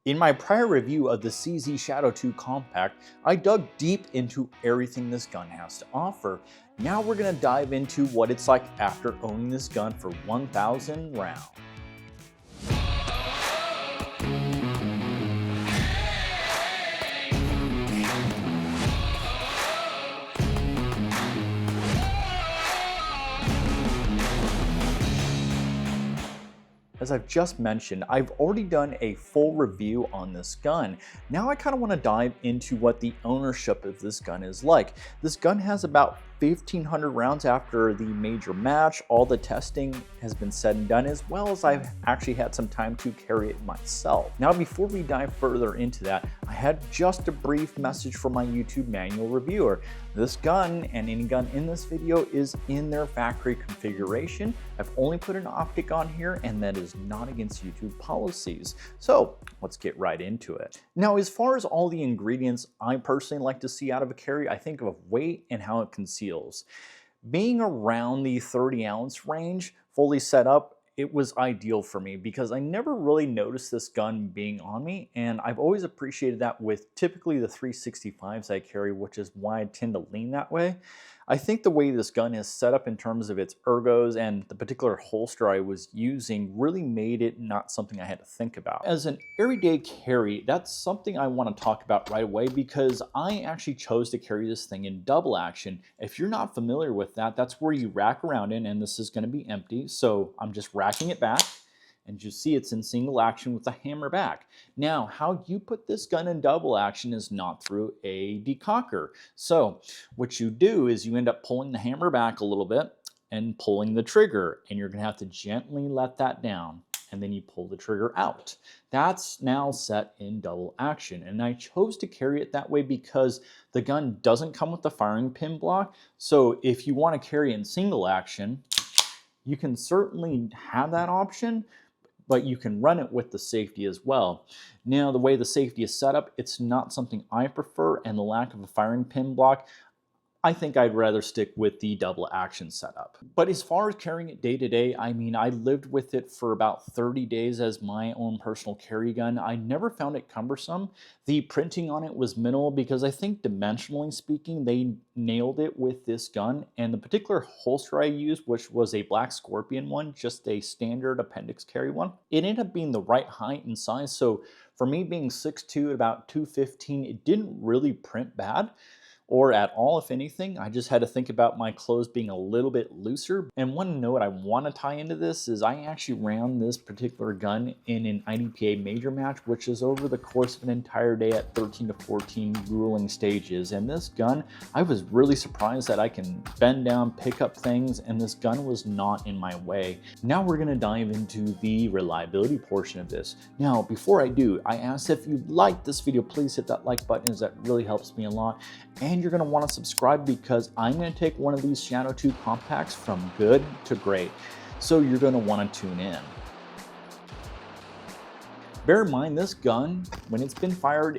In my prior review of the CZ Shadow 2 Compact, I dug deep into everything this gun has to offer. Now we're going to dive into what it's like after owning this gun for 1,000 rounds. As I've just mentioned, I've already done a full review on this gun. Now I kind of want to dive into what the ownership of this gun is like. This gun has about 1,500 rounds after the major match. All the testing has been said and done, as well as I've actually had some time to carry it myself. Now, before we dive further into that, I had just a brief message from my YouTube manual reviewer. This gun and any gun in this video is in their factory configuration. I've only put an optic on here, and that is not against YouTube policies. So let's get right into it. Now, as far as all the ingredients I personally like to see out of a carry, I think of weight and how it conceals. Being around the 30-ounce range, fully set up, it was ideal for me because I never really noticed this gun being on me, and I've always appreciated that with typically the 365s I carry, which is why I tend to lean that way. I think the way this gun is set up in terms of its ergos and the particular holster I was using really made it not something I had to think about. As an everyday carry, that's something I want to talk about right away because I actually chose to carry this thing in double action. If you're not familiar with that, that's where you rack around in, and this is going to be empty. So I'm just racking it back. And you see it's in single action with the hammer back. Now, how you put this gun in double action is not through a decocker. So what you do is you end up pulling the hammer back a little bit and pulling the trigger, and you're gonna have to gently let that down, and then you pull the trigger out. That's now set in double action, and I chose to carry it that way because the gun doesn't come with the firing pin block. So if you want to carry in single action, you can certainly have that option, but you can run it with the safety as well. Now, the way the safety is set up, it's not something I prefer, and the lack of a firing pin block, I think I'd rather stick with the double action setup. But as far as carrying it day to day, I mean, I lived with it for about 30 days as my own personal carry gun. I never found it cumbersome. The printing on it was minimal because I think dimensionally speaking, they nailed it with this gun. And the particular holster I used, which was a Black Scorpion one, just a standard appendix carry one, it ended up being the right height and size. So for me being 6'2", about 215, it didn't really print bad or at all. If anything, I just had to think about my clothes being a little bit looser. And one note I want to tie into this is I actually ran this particular gun in an IDPA major match, which is over the course of an entire day at 13 to 14 grueling stages. And this gun, I was really surprised that I can bend down, pick up things, and this gun was not in my way. Now we're going to dive into the reliability portion of this. Now, before I do, I ask if you like this video, please hit that like button, as that really helps me a lot. And you're going to want to subscribe because I'm going to take one of these Shadow 2 compacts from good to great. So you're going to want to tune in. Bear in mind, this gun, when it's been fired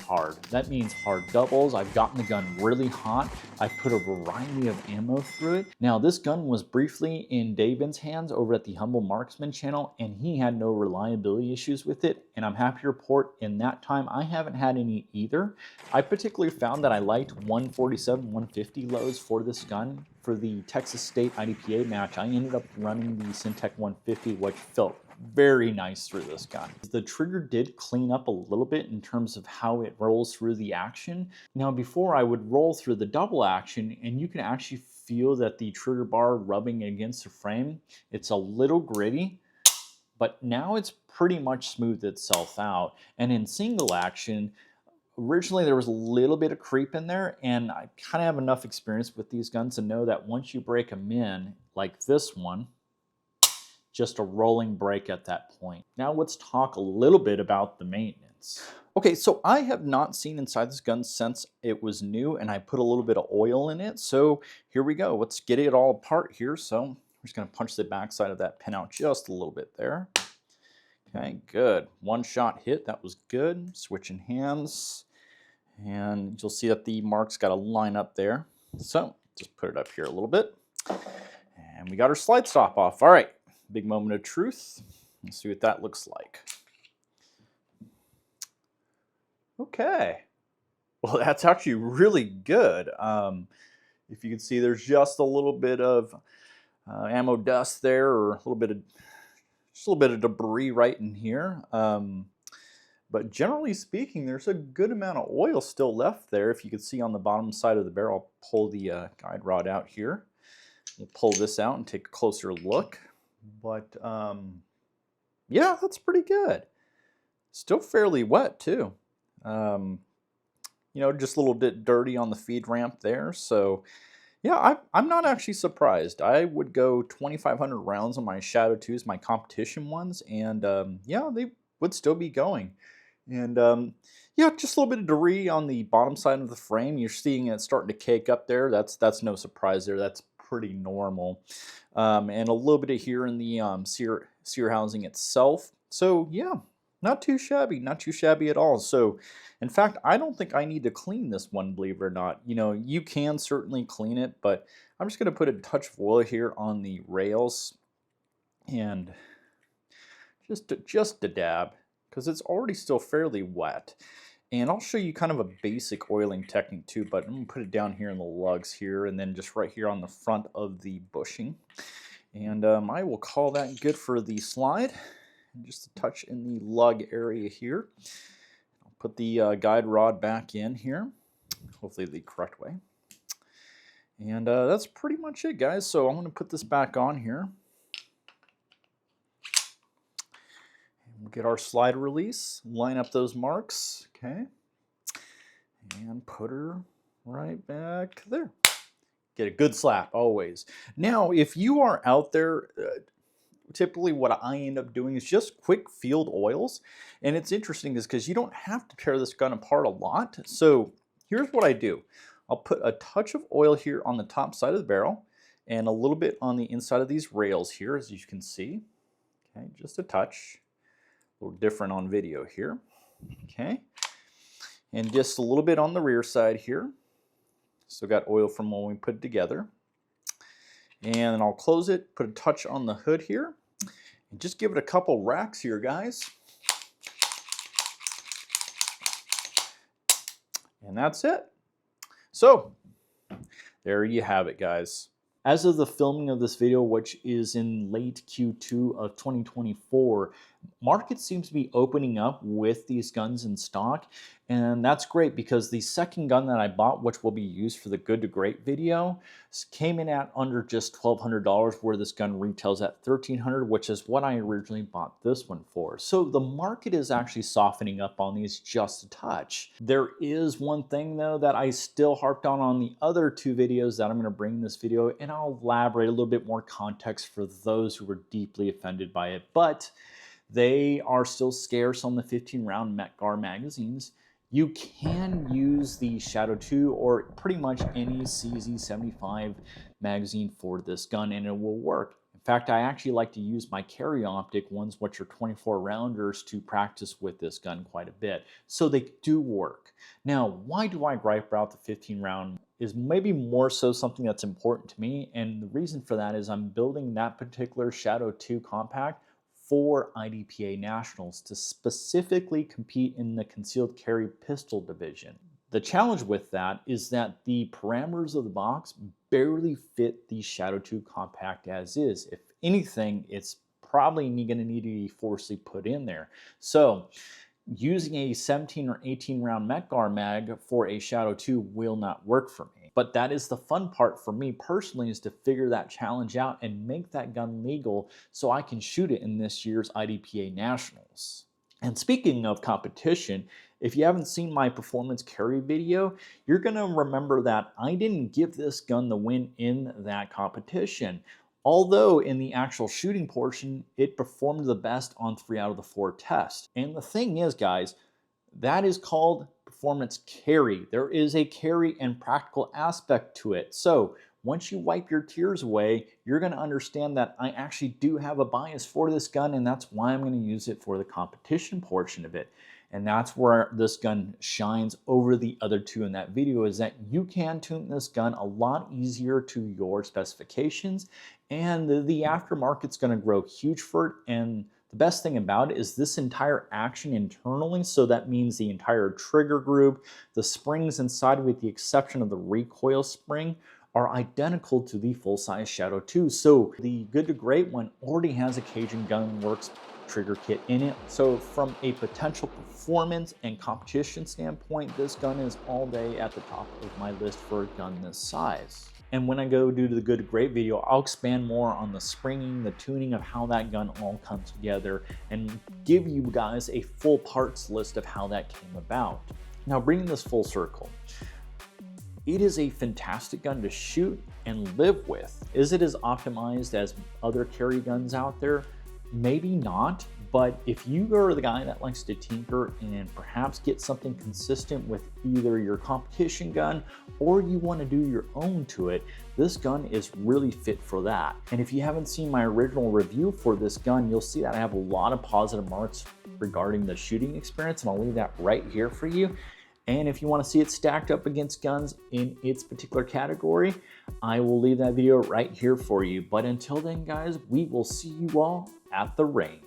hard. That means hard doubles. I've gotten the gun really hot. I put a variety of ammo through it. Now, this gun was briefly in Davin's hands over at the Humble Marksman channel, and he had no reliability issues with it. And I'm happy to report in that time, I haven't had any either. I particularly found that I liked 147, 150 loads for this gun. For the Texas State IDPA match, I ended up running the Syntec 150, which felt very nice through this gun. The trigger did clean up a little bit in terms of how it rolls through the action. Now, before I would roll through the double action, and you can actually feel that the trigger bar rubbing against the frame, it's a little gritty, but now it's pretty much smoothed itself out. And in single action, originally there was a little bit of creep in there, and I kind of have enough experience with these guns to know that once you break them in, like this one, just a rolling break at that point. Now let's talk a little bit about the maintenance. Okay, so I have not seen inside this gun since it was new, and I put a little bit of oil in it. So here we go. Let's get it all apart here. So I'm just going to punch the backside of that pin out just a little bit there. Okay, good. One shot hit. That was good. Switching hands. And you'll see that the mark's got to line up there. So just put it up here a little bit. And we got our slide stop off. All right. Big moment of truth. Let's see what that looks like. Okay. Well, that's actually really good. If you can see, there's just a little bit of ammo dust there, or just a little bit of debris right in here. But generally speaking, there's a good amount of oil still left there. If you can see on the bottom side of the barrel, I'll pull the guide rod out here. We'll pull this out and take a closer look. But yeah, that's pretty good. Still fairly wet too. You know, just a little bit dirty on the feed ramp there. So yeah, I'm not actually surprised. I would go 2,500 rounds on my Shadow 2s, my competition ones, and yeah, they would still be going. And yeah, just a little bit of debris on the bottom side of the frame. You're seeing it starting to cake up there. That's no surprise there. That's pretty normal. And a little bit of here in the sear housing itself. So yeah, not too shabby at all. So in fact, I don't think I need to clean this one, believe it or not. You know, you can certainly clean it, but I'm just going to put a touch of oil here on the rails and just a dab, because it's already still fairly wet. And I'll show you kind of a basic oiling technique too, but I'm going to put it down here in the lugs here, and then just right here on the front of the bushing. And I will call that good for the slide. And just a touch in the lug area here. I'll put the guide rod back in here, hopefully the correct way. And that's pretty much it, guys. So I'm going to put this back on here. We'll get our slide release, line up those marks, okay, and put her right back there. Get a good slap, always. Now, if you are out there, typically what I end up doing is just quick field oils. And it's interesting is because you don't have to tear this gun apart a lot. So here's what I do. I'll put a touch of oil here on the top side of the barrel and a little bit on the inside of these rails here, as you can see. Okay, just a touch. A little different on video here. Okay. And just a little bit on the rear side here. Still got oil from when we put it together. And I'll close it, put a touch on the hood here, and just give it a couple racks here, guys. And that's it. So, there you have it, guys. As of the filming of this video, which is in late Q2 of 2024, market seems to be opening up with these guns in stock. And that's great because the second gun that I bought, which will be used for the Good to Great video, came in at under just $1,200, where this gun retails at $1,300, which is what I originally bought this one for. So the market is actually softening up on these just a touch. There is one thing though that I still harped on the other two videos that I'm going to bring in this video, and I'll elaborate a little bit more context for those who were deeply offended by it, but they are still scarce on the 15-round METGAR magazines. You can use the Shadow 2 or pretty much any CZ75 magazine for this gun and it will work. In fact, I actually like to use my carry optic ones, which are 24 rounders, to practice with this gun quite a bit. So they do work. Now, why do I gripe about the 15 round is maybe more so something that's important to me. And the reason for that is I'm building that particular Shadow 2 compact for IDPA Nationals to specifically compete in the concealed carry pistol division. The challenge with that is that the parameters of the box barely fit the Shadow 2 compact as is. If anything, it's probably going to need to be forcibly put in there. So using a 17 or 18 round METGAR mag for a Shadow 2 will not work for me. But that is the fun part for me personally, is to figure that challenge out and make that gun legal so I can shoot it in this year's IDPA Nationals. And speaking of competition, if you haven't seen my performance carry video, you're going to remember that I didn't give this gun the win in that competition. Although in the actual shooting portion, it performed the best on 3 out of the 4 tests. And the thing is, guys, that is called performance carry. There is a carry and practical aspect to it. So once you wipe your tears away, you're going to understand that I actually do have a bias for this gun, and that's why I'm going to use it for the competition portion of it. And that's where this gun shines over the other two in that video, is that you can tune this gun a lot easier to your specifications, and the aftermarket's going to grow huge for it, and the The best thing about it is this entire action internally, so that means the entire trigger group, the springs inside with the exception of the recoil spring, are identical to the full-size Shadow 2. So the Good to Great one already has a Cajun Gunworks trigger kit in it. So from a potential performance and competition standpoint, this gun is all day at the top of my list for a gun this size. And when I go do the Good to Great video, I'll expand more on the springing, the tuning of how that gun all comes together, and give you guys a full parts list of how that came about. Now, bringing this full circle, it is a fantastic gun to shoot and live with. Is it as optimized as other carry guns out there? Maybe not, but if you are the guy that likes to tinker and perhaps get something consistent with either your competition gun or you want to do your own to it, this gun is really fit for that. And if you haven't seen my original review for this gun, you'll see that I have a lot of positive marks regarding the shooting experience, and I'll leave that right here for you. And if you want to see it stacked up against guns in its particular category, I will leave that video right here for you. But until then, guys, we will see you all at the range.